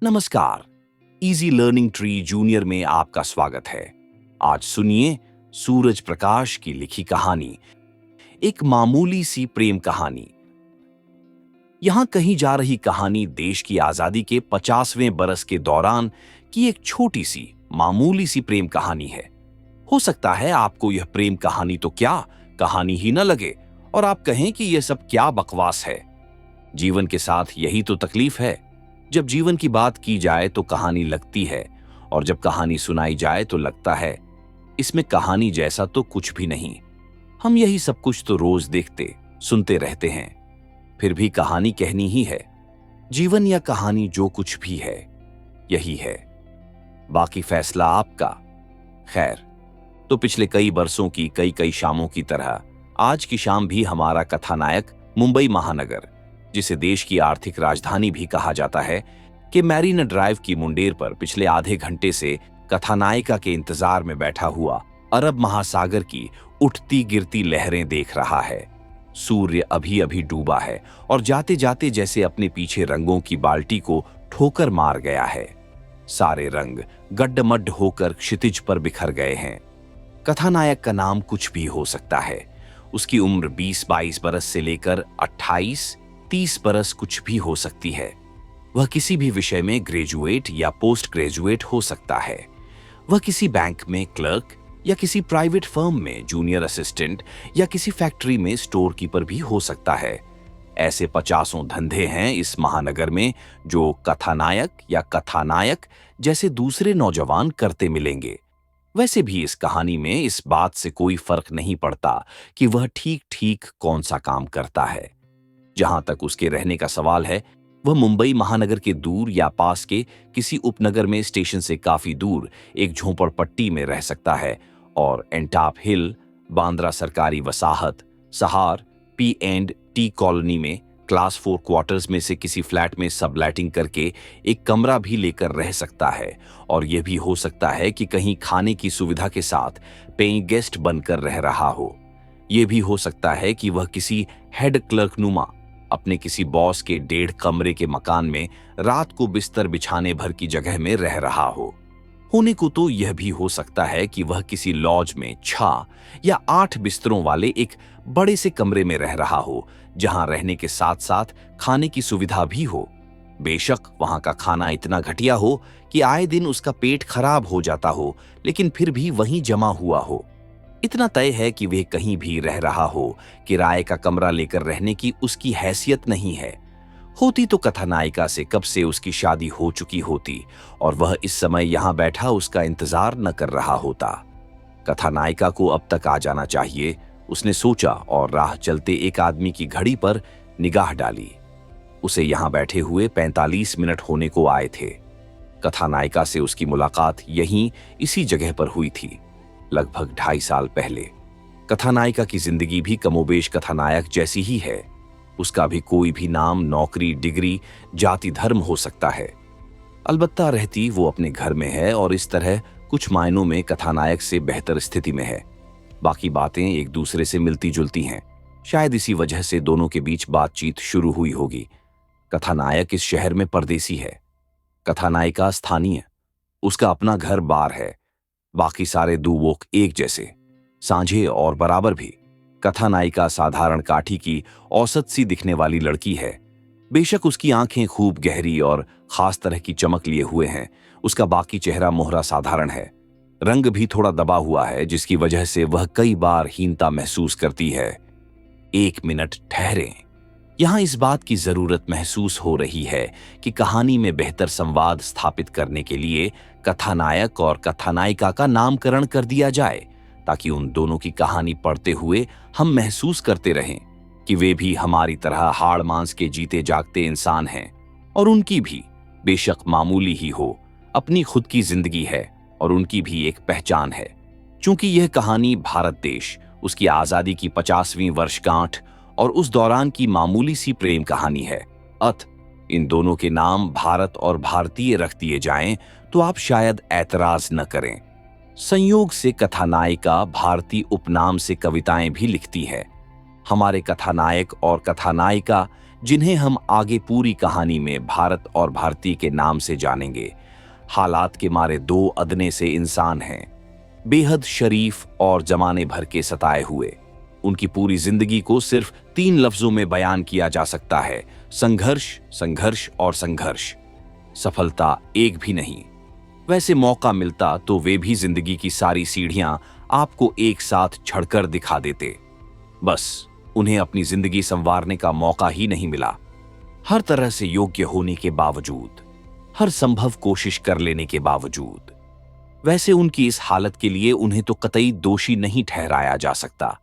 नमस्कार। Easy learning tree junior में आपका स्वागत है। आज सुनिए सूरज प्रकाश की लिखी कहानी, एक मामूली सी प्रेम कहानी। यहां कहीं जा रही कहानी देश की आजादी के 50वें बरस के दौरान की एक छोटी सी मामूली सी प्रेम कहानी है। हो सकता है आपको यह प्रेम कहानी तो क्या कहानी ही न लगे और आप कहें कि यह सब क्या बकवास है। जीवन के साथ यही तो तकलीफ है। जब जीवन की बात की जाए तो कहानी लगती है और जब कहानी सुनाई जाए तो लगता है इसमें कहानी जैसा तो कुछ भी नहीं। हम यही सब कुछ तो रोज देखते सुनते रहते हैं, फिर भी कहानी कहनी ही है। जीवन या कहानी जो कुछ भी है यही है, बाकी फैसला आपका। खैर, तो पिछले कई बरसों की कई शामों की तरह आज की शाम भी हमारा कथानायक मुंबई महानगर, जिसे देश की आर्थिक राजधानी भी कहा जाता है, कि मैरीना ड्राइव की मुंडेर पर पिछले आधे घंटे से कथानायिका के इंतजार में बैठा हुआ अरब महासागर की उठती गिरती लहरें देख रहा है। सूर्य अभी अभी डूबा है और जाते जाते जैसे अपने पीछे रंगों की बाल्टी को ठोकर मार गया है। सारे रंग गड्ढमड्ढ होकर क्षितिज पर बिखर गए हैं। कथानायक का नाम कुछ भी हो सकता है। उसकी उम्र 20-22 बरस से लेकर 28-30 बरस कुछ भी हो सकती है। वह किसी भी विषय में ग्रेजुएट या पोस्ट ग्रेजुएट हो सकता है। वह किसी बैंक में क्लर्क या किसी प्राइवेट फर्म में जूनियर असिस्टेंट या किसी फैक्ट्री में स्टोर कीपर भी हो सकता है। ऐसे 50 धंधे हैं इस महानगर में जो कथानायक या कथानायक जैसे दूसरे नौजवान करते मिलेंगे। वैसे भी इस कहानी में इस बात से कोई फर्क नहीं पड़ता कि वह ठीक ठीक कौन सा काम करता है। जहां तक उसके रहने का सवाल है, वह मुंबई महानगर के दूर या पास के किसी उपनगर में स्टेशन से काफी दूर एक झोपड़पट्टी में रह सकता है और एंटाप हिल, बांद्रा सरकारी वसाहत, सहार, P&T कॉलोनी में क्लास 4 क्वार्टर्स में से किसी फ्लैट में सबलेटिंग करके एक कमरा भी लेकर रह सकता है। और यह भी हो सकता है कि कहीं खाने की सुविधा के साथ पेइंग गेस्ट बनकर रह रहा हो। यह भी हो सकता है कि वह किसी हेड क्लर्क नुमा अपने किसी बॉस के 1.5 कमरे के मकान में रात को बिस्तर बिछाने भर की जगह में रह रहा हो। होने को तो यह भी हो सकता है कि वह किसी लॉज में 6 या 8 बिस्तरों वाले एक बड़े से कमरे में रह रहा हो, जहां रहने के साथ साथ खाने की सुविधा भी हो। बेशक वहां का खाना इतना घटिया हो कि आए दिन उसका पेट खराब हो जाता हो, लेकिन फिर भी वहीं जमा हुआ हो। इतना तय है कि वह कहीं भी रह रहा हो, किराए का कमरा लेकर रहने की उसकी हैसियत नहीं है। होती तो कथानायिका से कब से उसकी शादी हो चुकी होती और वह इस समय यहां बैठा उसका इंतजार न कर रहा होता। कथानायिका को अब तक आ जाना चाहिए, उसने सोचा और राह चलते एक आदमी की घड़ी पर निगाह डाली। उसे यहां बैठे हुए 45 मिनट होने को आए थे। कथानायिका से उसकी मुलाकात यहीं इसी जगह पर हुई थी, लगभग 2.5 साल पहले। कथानायिका की जिंदगी भी कमोबेश कथानायक जैसी ही है। उसका भी कोई भी नाम, नौकरी, डिग्री, जाति, धर्म हो सकता है। अलबत्ता रहती वो अपने घर में है और इस तरह कुछ मायनों में कथानायक से बेहतर स्थिति में है। बाकी बातें एक दूसरे से मिलती जुलती हैं। शायद इसी वजह से दोनों के बीच बातचीत शुरू हुई होगी। कथानायक इस शहर में परदेसी है, कथानायिका स्थानीय। उसका अपना घर बार है। बाकी सारे दूवोक एक जैसे, सांझे और बराबर भी। कथानायिका साधारण काठी की औसत सी दिखने वाली लड़की है। बेशक उसकी आंखें खूब गहरी और खास तरह की चमक लिए हुए हैं। उसका बाकी चेहरा मोहरा साधारण है। रंग भी थोड़ा दबा हुआ है, जिसकी वजह से वह कई बार हीनता महसूस करती है। 1 मिनट ठहरें। यहां इस बात की जरूरत महसूस हो रही है कि कहानी में बेहतर संवाद स्थापित करने के लिए कथानायक और कथानायिका का नामकरण कर दिया जाए, ताकि उन दोनों की कहानी पढ़ते हुए हम महसूस करते रहें कि वे भी हमारी तरह हाड़ मांस के जीते जागते इंसान हैं और उनकी भी, बेशक मामूली ही हो, अपनी खुद की जिंदगी है और उनकी भी एक पहचान है। चूंकि यह कहानी भारत देश, उसकी आजादी की 50वीं वर्षगांठ और उस दौरान की मामूली सी प्रेम कहानी है, इन दोनों के नाम भारत और भारतीय रख दिए जाएं तो आप शायद ऐतराज न करें। संयोग से कथानायिका भारतीय उपनाम से कविताएं भी लिखती है। हमारे कथानायक और कथानायिका जिन्हें हम आगे पूरी कहानी में भारत और भारती के नाम से जानेंगे। हालात के मारे दो अदने से इंसान हैं, बेहद शरीफ और जमाने भर के सताए हुए। उनकी पूरी जिंदगी को सिर्फ 3 लफ्जों में बयान किया जा सकता है, संघर्ष, संघर्ष और संघर्ष। सफलता एक भी नहीं। वैसे मौका मिलता तो वे भी जिंदगी की सारी सीढ़ियां आपको एक साथ चढ़कर दिखा देते। बस उन्हें अपनी जिंदगी संवारने का मौका ही नहीं मिला। हर तरह से योग्य होने के बावजूद, हर संभव कोशिश कर लेने के बावजूद। वैसे उनकी इस हालत के लिए उन्हें तो कतई दोषी नहीं ठहराया जा सकता।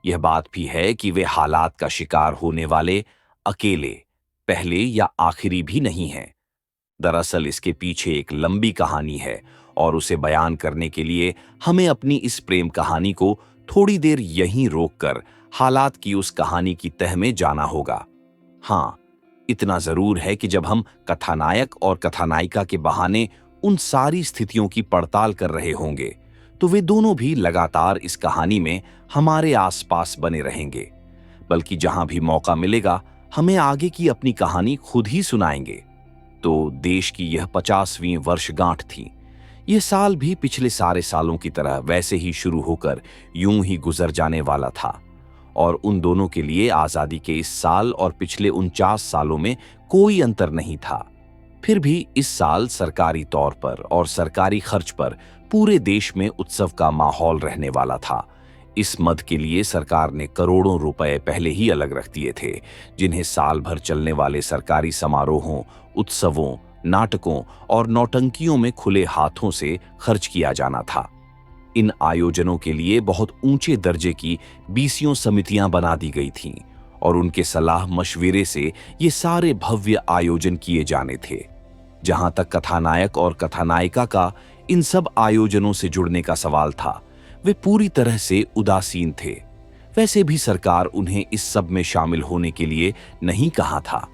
यह बात भी है कि वे हालात का शिकार होने वाले अकेले पहले या आखिरी भी नहीं हैं। दरअसल इसके पीछे एक लंबी कहानी है और उसे बयान करने के लिए हमें अपनी इस प्रेम कहानी को थोड़ी देर यहीं रोककर हालात की उस कहानी की तह में जाना होगा। हाँ, इतना जरूर है कि जब हम कथानायक और कथानायिका के बहाने उन सारी स्थितियों की पड़ताल कर रहे होंगे तो वे दोनों भी लगातार इस कहानी में हमारे आसपास बने रहेंगे। बल्कि जहां भी मौका मिलेगा हमें आगे की अपनी कहानी खुद ही सुनाएंगे। तो देश की यह 50वीं वर्षगांठ थी। यह साल भी पिछले सारे सालों की तरह वैसे ही शुरू होकर यूं ही गुजर जाने वाला था। और उन दोनों के लिए आजादी के इस साल और पिछले 49 सालों में कोई अंतर नहीं था। फिर भी इस साल सरकारी तौर पर और सरकारी खर्च पर पूरे देश में उत्सव का माहौल रहने वाला था। इस मद के लिए सरकार ने करोड़ों रुपए पहले ही अलग रख दिए थे, जिन्हें साल भर चलने वाले सरकारी समारोहों, उत्सवों, नाटकों और नौटंकियों में खुले हाथों से खर्च किया जाना था। इन आयोजनों के लिए बहुत ऊंचे दर्जे की बीसीओ समितियां बना दी गई थीं और उनके सलाह मशविरे से ये सारे भव्य आयोजन किए जाने थे। जहां तक कथानायक और कथानायिका का इन सब आयोजनों से जुड़ने का सवाल था, वे पूरी तरह से उदासीन थे। वैसे भी सरकार उन्हें इस सब में शामिल होने के लिए नहीं कहा था।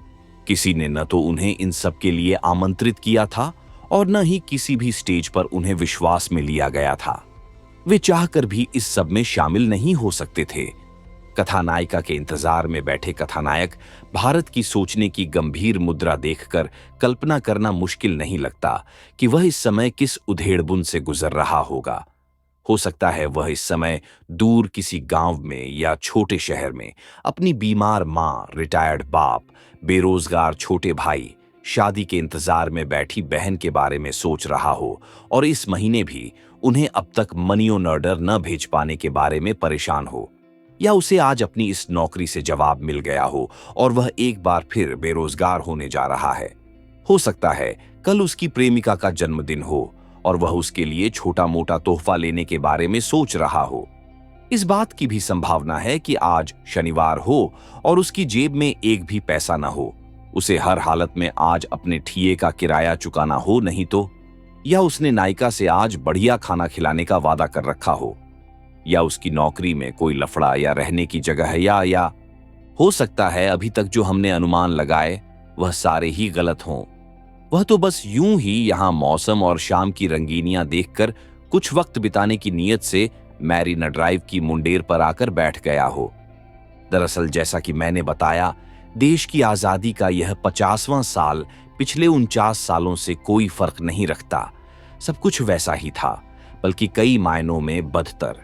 किसी ने न तो उन्हें इन सब के लिए आमंत्रित किया था और न ही किसी भी स्टेज पर उन्हें विश्वास में लिया गया था। वे चाहकर भी इस सब में शामिल नहीं हो सकते थे। कथानायिका के इंतजार में बैठे कथानायक भारत की सोचने की गंभीर मुद्रा देखकर कल्पना करना मुश्किल नहीं लगता कि वह इस समय किस उधेड़बुन से गुजर रहा होगा। हो सकता है वह इस समय दूर किसी गांव में या छोटे शहर में अपनी बीमार मां, रिटायर्ड बाप, बेरोजगार छोटे भाई, शादी के इंतजार में बैठी बहन के बारे में सोच रहा हो और इस महीने भी उन्हें अब तक मनी ऑर्डर न भेज पाने के बारे में परेशान हो, या उसे आज अपनी इस नौकरी से जवाब मिल गया हो और वह एक बार फिर बेरोजगार होने जा रहा है। हो सकता है कल उसकी प्रेमिका का जन्मदिन हो और वह उसके लिए छोटा मोटा तोहफा लेने के बारे में सोच रहा हो। इस बात की भी संभावना है कि आज शनिवार हो और उसकी जेब में एक भी पैसा न हो। उसे हर हालत में आज अपने ठिये का किराया चुकाना हो, नहीं तो या उसने नायिका से आज बढ़िया खाना खिलाने का वादा कर रखा हो, या उसकी नौकरी में कोई लफड़ा या रहने की जगह है, या हो सकता है अभी तक जो हमने अनुमान लगाए वह सारे ही गलत हों। वह तो बस यूं ही यहां मौसम और शाम की रंगीनियां देखकर कुछ वक्त बिताने की नीयत से मैरीना ड्राइव की मुंडेर पर आकर बैठ गया हो। दरअसल जैसा कि मैंने बताया, देश की आजादी का यह 50वां साल पिछले 49 सालों से कोई फर्क नहीं रखता। सब कुछ वैसा ही था, बल्कि कई मायनों में बदतर।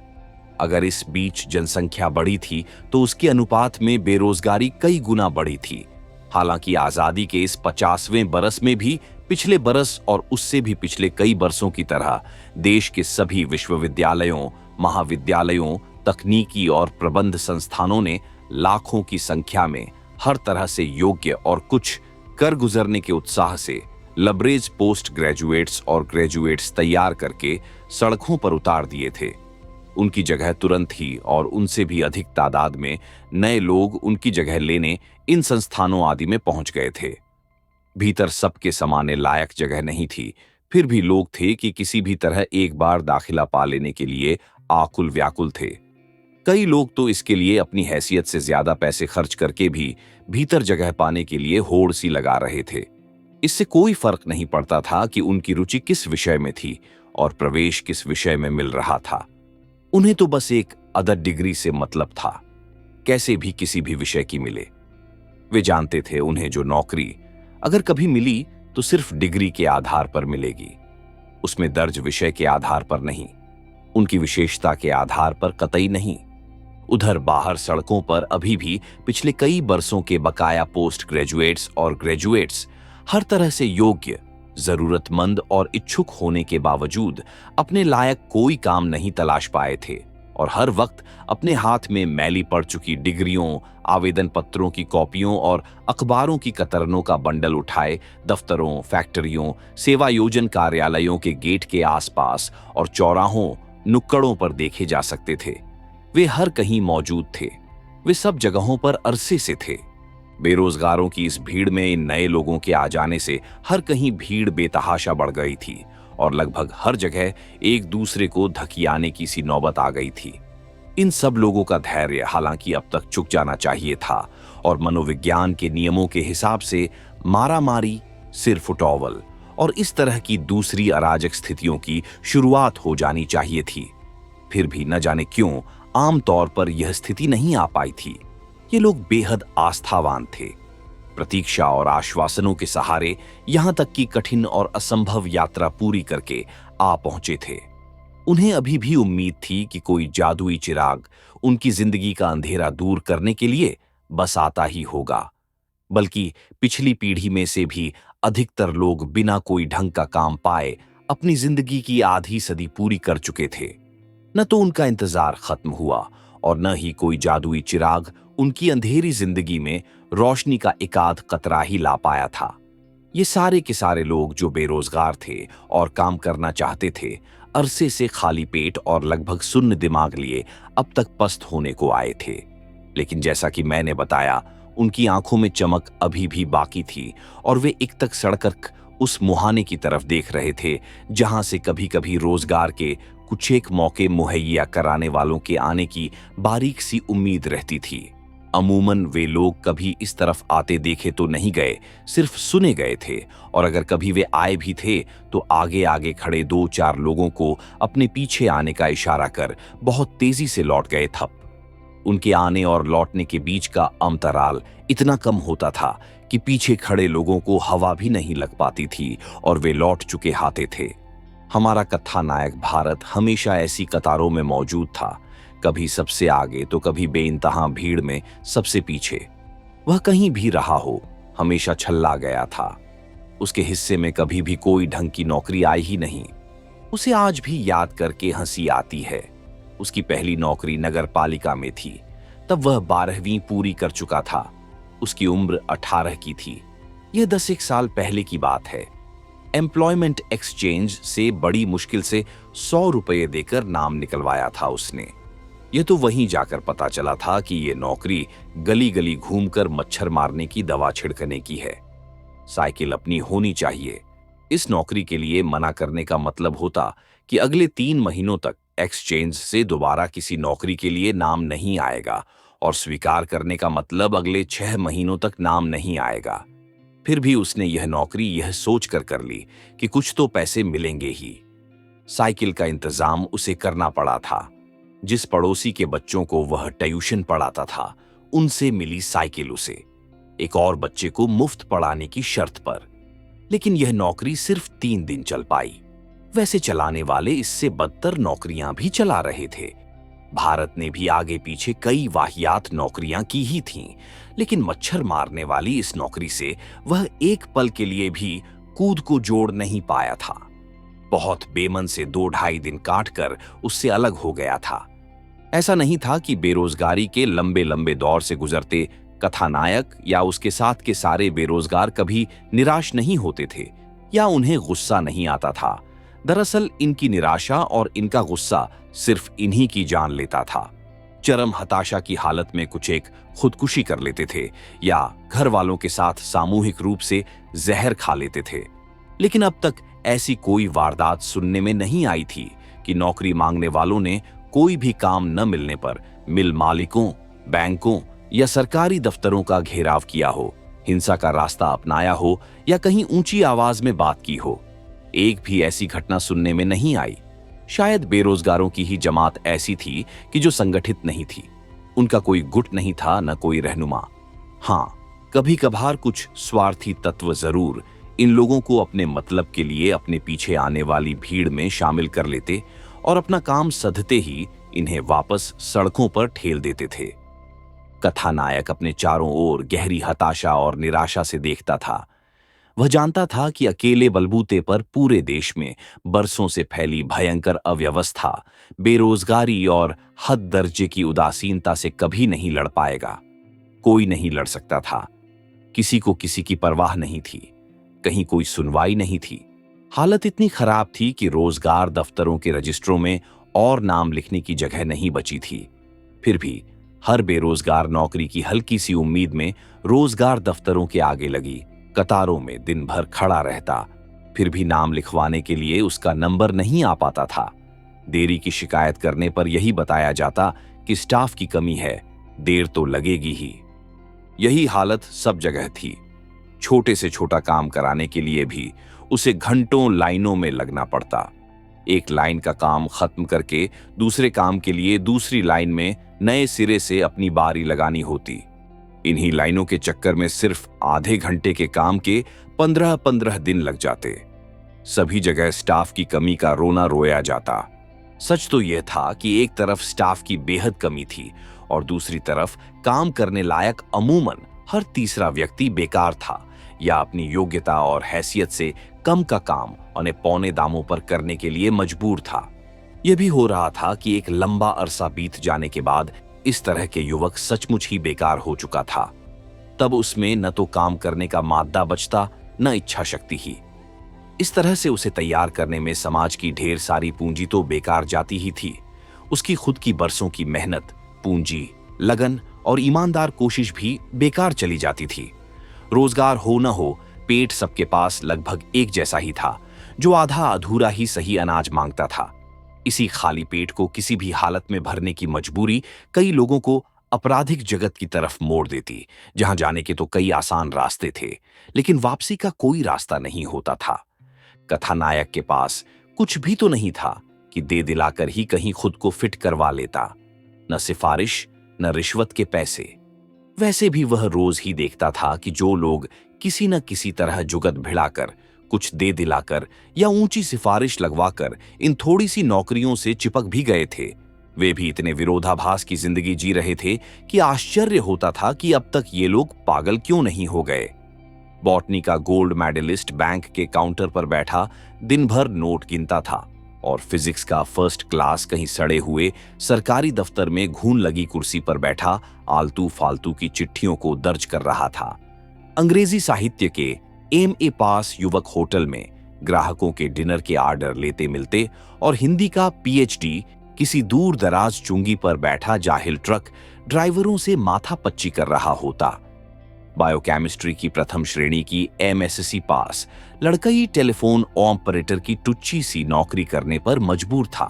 अगर इस बीच जनसंख्या बढ़ी थी तो उसके अनुपात में बेरोजगारी कई गुना बढ़ी थी। हालांकि आजादी के इस 50वें बरस में भी पिछले बरस और उससे भी पिछले कई बरसों की तरह देश के सभी विश्वविद्यालयों, महाविद्यालयों, तकनीकी और प्रबंध संस्थानों ने लाखों की संख्या में हर तरह से योग्य और कुछ कर गुजरने के उत्साह से लबरेज पोस्ट ग्रेजुएट्स और ग्रेजुएट्स तैयार करके सड़कों पर उतार दिए थे। उनकी जगह तुरंत ही और उनसे भी अधिक तादाद में नए लोग उनकी जगह लेने इन संस्थानों आदि में पहुंच गए थे। भीतर सबके समाने लायक जगह नहीं थी, फिर भी लोग थे कि किसी भी तरह एक बार दाखिला पा लेने के लिए आकुल व्याकुल थे। कई लोग तो इसके लिए अपनी हैसियत से ज्यादा पैसे खर्च करके भी भीतर जगह पाने के लिए होड़ सी लगा रहे थे। इससे कोई फर्क नहीं पड़ता था कि उनकी रुचि किस विषय में थी और प्रवेश किस विषय में मिल रहा था। उन्हें तो बस एक अदर डिग्री से मतलब था, कैसे भी किसी भी विषय की मिले। वे जानते थे उन्हें जो नौकरी अगर कभी मिली तो सिर्फ डिग्री के आधार पर मिलेगी, उसमें दर्ज विषय के आधार पर नहीं, उनकी विशेषता के आधार पर कतई नहीं। उधर बाहर सड़कों पर अभी भी पिछले कई बरसों के बकाया पोस्ट ग्रेजुएट्स और ग्रेजुएट्स हर तरह से योग्य, जरूरतमंद और इच्छुक होने के बावजूद अपने लायक कोई काम नहीं तलाश पाए थे और हर वक्त अपने हाथ में मैली पड़ चुकी डिग्रियों, आवेदन पत्रों की कॉपियों और अखबारों की कतरनों का बंडल उठाए दफ्तरों, फैक्ट्रियों, सेवा योजन कार्यालयों के गेट के आसपास और चौराहों, नुक्कड़ों पर देखे जा सकते थे। वे हर कहीं मौजूद थे, वे सब जगहों पर अरसे से थे। बेरोजगारों की इस भीड़ में इन नए लोगों के आ जाने से हर कहीं भीड़ बेतहाशा बढ़ गई थी और लगभग हर जगह एक दूसरे को धकियाने की सी नौबत आ गई थी। इन सब लोगों का धैर्य हालांकि अब तक चुक जाना चाहिए था और मनोविज्ञान के नियमों के हिसाब से मारामारी, सिर फुटौवल और इस तरह की दूसरी अराजक स्थितियों की शुरुआत हो जानी चाहिए थी। फिर भी न जाने क्यों आमतौर पर यह स्थिति नहीं आ पाई थी। ये लोग बेहद आस्थावान थे, प्रतीक्षा और आश्वासनों के सहारे यहां तक कि कठिन और असंभव यात्रा पूरी करके आ पहुंचे थे। उन्हें अभी भी उम्मीद थी कि कोई जादुई चिराग उनकी जिंदगी का अंधेरा दूर करने के लिए बस आता ही होगा। बल्कि पिछली पीढ़ी में से भी अधिकतर लोग बिना कोई ढंग का काम पाए अपनी जिंदगी की आधी सदी पूरी कर चुके थे। न तो उनका इंतजार खत्म हुआ और न ही कोई जादुई चिराग उनकी अंधेरी जिंदगी में रोशनी का एकाध कतरा ही ला पाया था। ये सारे के सारे लोग जो बेरोजगार थे और काम करना चाहते थे, अरसे से खाली पेट और लगभग सुन्न दिमाग लिए अब तक पस्त होने को आए थे। लेकिन जैसा कि मैंने बताया, उनकी आंखों में चमक अभी भी बाकी थी और वे एक तक सड़कर उस मुहाने की तरफ देख रहे थे जहां से कभी कभी रोजगार के कुछ एक मौके मुहैया कराने वालों के आने की बारीक सी उम्मीद रहती थी। अमूमन वे लोग कभी इस तरफ आते देखे तो नहीं गए, सिर्फ सुने गए थे और अगर कभी वे आए भी थे तो आगे आगे खड़े दो चार लोगों को अपने पीछे आने का इशारा कर बहुत तेजी से लौट गए थप। उनके आने और लौटने के बीच का अंतराल इतना कम होता था कि पीछे खड़े लोगों को हवा भी नहीं लग पाती थी और वे लौट चुके हाथे थे। हमारा कथानायक भारत हमेशा ऐसी कतारों में मौजूद था, कभी सबसे आगे तो कभी बेइंतहा भीड़ में सबसे पीछे। वह कहीं भी रहा हो, हमेशा छल्ला गया था। उसके हिस्से में कभी भी कोई ढंग की नौकरी आई ही नहीं। उसे आज भी याद करके हंसी आती है। उसकी पहली नौकरी नगर पालिका में थी, तब वह 12वीं पूरी कर चुका था। उसकी उम्र 18 की थी। यह 10 साल पहले की बात है। एम्प्लॉयमेंट एक्सचेंज से बड़ी मुश्किल से 100 रुपये देकर नाम निकलवाया था उसने। यह तो वहीं जाकर पता चला था कि यह नौकरी गली गली घूमकर मच्छर मारने की दवा छिड़कने की है। साइकिल अपनी होनी चाहिए। इस नौकरी के लिए मना करने का मतलब होता कि अगले 3 महीनों तक एक्सचेंज से दोबारा किसी नौकरी के लिए नाम नहीं आएगा और स्वीकार करने का मतलब अगले 6 महीनों तक नाम नहीं आएगा। फिर भी उसने यह नौकरी यह सोचकर कर ली कि कुछ तो पैसे मिलेंगे ही। साइकिल का इंतजाम उसे करना पड़ा था। जिस पड़ोसी के बच्चों को वह ट्यूशन पढ़ाता था, उनसे मिली साइकिल उसे, एक और बच्चे को मुफ्त पढ़ाने की शर्त पर। लेकिन यह नौकरी सिर्फ 3 दिन चल पाई। वैसे चलाने वाले इससे बदतर नौकरियां भी चला रहे थे। भारत ने भी आगे पीछे कई वाहियात नौकरियां की ही थीं, लेकिन मच्छर मारने वाली इस नौकरी से वह एक पल के लिए भी कूद को जोड़ नहीं पाया था। बहुत बेमन से 2-2.5 दिन काटकर उससे अलग हो गया था। ऐसा नहीं था कि बेरोजगारी के लंबे लंबे दौर से गुजरते कथानायक या उसके साथ के सारे बेरोजगार कभी निराश नहीं होते थे या उन्हें गुस्सा नहीं आता था। दरअसल इनकी निराशा और इनका गुस्सा सिर्फ इन्हीं की जान लेता था। चरम हताशा की हालत में कुछ एक खुदकुशी कर लेते थे या घर वालों के साथ सामूहिक रूप से जहर खा लेते थे। लेकिन अब तक ऐसी कोई वारदात सुनने में नहीं आई थी कि नौकरी मांगने वालों ने कोई भी काम न मिलने पर मिल मालिकों, बैंकों या सरकारी दफ्तरों का घेराव किया हो, हिंसा का रास्ता अपनाया हो या कहीं ऊंची आवाज में बात की हो। एक भी ऐसी घटना सुनने में नहीं आई। शायद बेरोजगारों की ही जमात ऐसी थी कि जो संगठित नहीं थी। उनका कोई गुट नहीं था, न कोई रहनुमा। हाँ, कभी कभार कुछ स्वार्थी तत्व जरूर इन लोगों को अपने मतलब के लिए अपने पीछे आने वाली भीड़ में शामिल कर लेते और अपना काम सधते ही इन्हें वापस सड़कों पर ठेल देते थे। कथानायक अपने चारों ओर गहरी हताशा और निराशा से देखता था। वह जानता था कि अकेले बलबूते पर पूरे देश में बरसों से फैली भयंकर अव्यवस्था, बेरोजगारी और हद दर्जे की उदासीनता से कभी नहीं लड़ पाएगा। कोई नहीं लड़ सकता था। किसी को किसी की परवाह नहीं थी। कहीं कोई सुनवाई नहीं थी। हालत इतनी खराब थी कि रोजगार दफ्तरों के रजिस्ट्रों में और नाम लिखने की जगह नहीं बची थी। फिर भी हर बेरोजगार नौकरी की हल्की सी उम्मीद में रोजगार दफ्तरों के आगे लगी कतारों में दिन भर खड़ा रहता। फिर भी नाम लिखवाने के लिए उसका नंबर नहीं आ पाता था। देरी की शिकायत करने पर यही बताया जाता कि स्टाफ की कमी है, देर तो लगेगी ही। यही हालत सब जगह थी। छोटे से छोटा काम कराने के लिए भी उसे घंटों लाइनों में लगना पड़ता। एक लाइन का काम खत्म करके दूसरे काम के लिए दूसरी लाइन में नए सिरे से अपनी बारी लगानी होती। इन्हीं लाइनों के चक्कर में सिर्फ आधे घंटे के काम के 15-15 दिन लग जाते। सभी जगह स्टाफ की कमी का रोना रोया जाता। सच तो यह था कि एक तरफ स्टाफ की बेहद कमी थी और दूसरी तरफ काम करने लायक अमूमन हर तीसरा व्यक्ति बेकार था या अपनी योग्यता और हैसियत से कम का काम उन्हें पौने दामों पर करने के लिए मजबूर था। यह भी हो रहा था कि एक लंबा अरसा बीत जाने के बाद इस तरह के युवक सचमुच ही बेकार हो चुका था। तब उसमें न तो काम करने का मादा बचता, न इच्छा शक्ति ही। इस तरह से उसे तैयार करने में समाज की ढेर सारी पूंजी तो बेकार जाती ही थी। उसकी खुद की बरसों की मेहनत, पूंजी, लगन और ईमानदार कोशिश भी बेकार चली जाती थी। रोजगार हो न हो, पेट सबके पास लगभग एक जैसा ही था, जो आधा अधूरा ही सही अनाज मांगता था। इसी खाली पेट को किसी भी हालत में भरने की मजबूरी कई लोगों को आपराधिक जगत की तरफ मोड़ देती, जहां जाने के तो कई आसान रास्ते थे, लेकिन वापसी का कोई रास्ता नहीं होता था। कथानायक के पास कुछ भी तो नहीं था कि दे दिलाकर ही कहीं खुद को फिट करवा लेता। न सिफारिश, न रिश्वत के पैसे। वैसे भी वह रोज ही देखता था कि जो लोग किसी न किसी तरह जुगत भिड़ाकर, कुछ दे दिलाकर या ऊंची सिफारिश लगवाकर इन थोड़ी सी नौकरियों से चिपक भी गए थे, वे भी इतने विरोधाभास की जिंदगी जी रहे थे कि आश्चर्य होता था कि अब तक ये लोग पागल क्यों नहीं हो गए। बॉटनी का गोल्ड मेडलिस्ट बैंक के काउंटर पर बैठा दिन भर नोट गिनता था और फिजिक्स का फर्स्ट क्लास कहीं सड़े हुए सरकारी दफ्तर में घून लगी कुर्सी पर बैठा आलतू फालतू की चिट्ठियों को दर्ज कर रहा था। अंग्रेजी साहित्य के MA पास युवक होटल में ग्राहकों के डिनर के आर्डर लेते मिलते और हिंदी का PhD किसी दूर दराज चुंगी पर बैठा जाहिल ट्रक ड्राइवरों से माथा पच्ची कर रहा होता। बायोकेमिस्ट्री की प्रथम श्रेणी की MSc पास लड़कई टेलीफोन ऑपरेटर की टुच्ची सी नौकरी करने पर मजबूर था।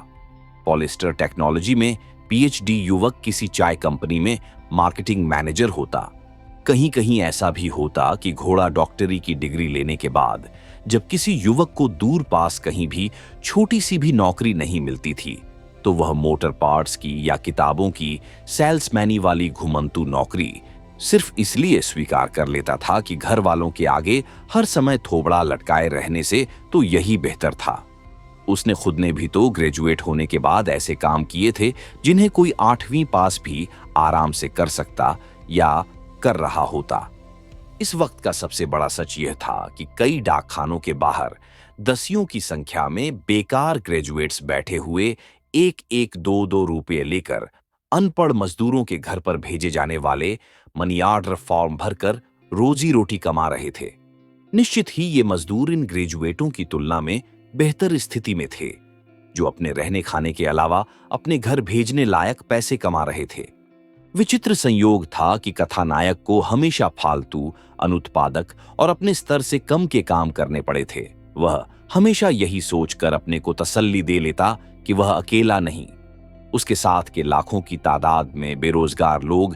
पॉलिस्टर टेक्नोलॉजी में PhD युवक किसी चाय कंपनी में मार्केटिंग मैनेजर होता। कहीं कहीं ऐसा भी होता कि घोड़ा डॉक्टरी की डिग्री लेने के बाद जब किसी युवक को दूर पास कहीं भी छोटी सी भी नौकरी नहीं मिलती थी, तो वह मोटर पार्ट्स की या किताबों की सेल्समैनी वाली घुमंतू नौकरी सिर्फ इसलिए स्वीकार कर लेता था कि घर वालों के आगे हर समय थोबड़ा लटकाए रहने से तो यही बेहतर था। उसने खुद ने भी तो ग्रेजुएट होने के बाद ऐसे काम किए थे जिन्हें कोई 8वीं पास भी आराम से कर सकता या कर रहा होता। इस वक्त का सबसे बड़ा सच यह था कि कई डाकखानों के बाहर दसियों की संख्या में बेकार ग्रेजुएट्स बैठे हुए 1-1, 2-2 रुपये लेकर अनपढ़ मजदूरों के घर पर भेजे जाने वाले मनी ऑर्डर फॉर्म भरकर रोजी रोटी कमा रहे थे। निश्चित ही ये मजदूर इन ग्रेजुएटों की तुलना में बेहतर स्थिति में थे, जो अपने रहने खाने के अलावा अपने घर भेजने लायक पैसे कमा रहे थे। विचित्र संयोग था कि कथानायक को हमेशा फालतू, अनुत्पादक और अपने स्तर से कम के काम करने पड़े थे। वह हमेशा यही सोचकर अपने को तसल्ली दे लेता कि वह अकेला नहीं, उसके साथ के लाखों की तादाद में बेरोजगार लोग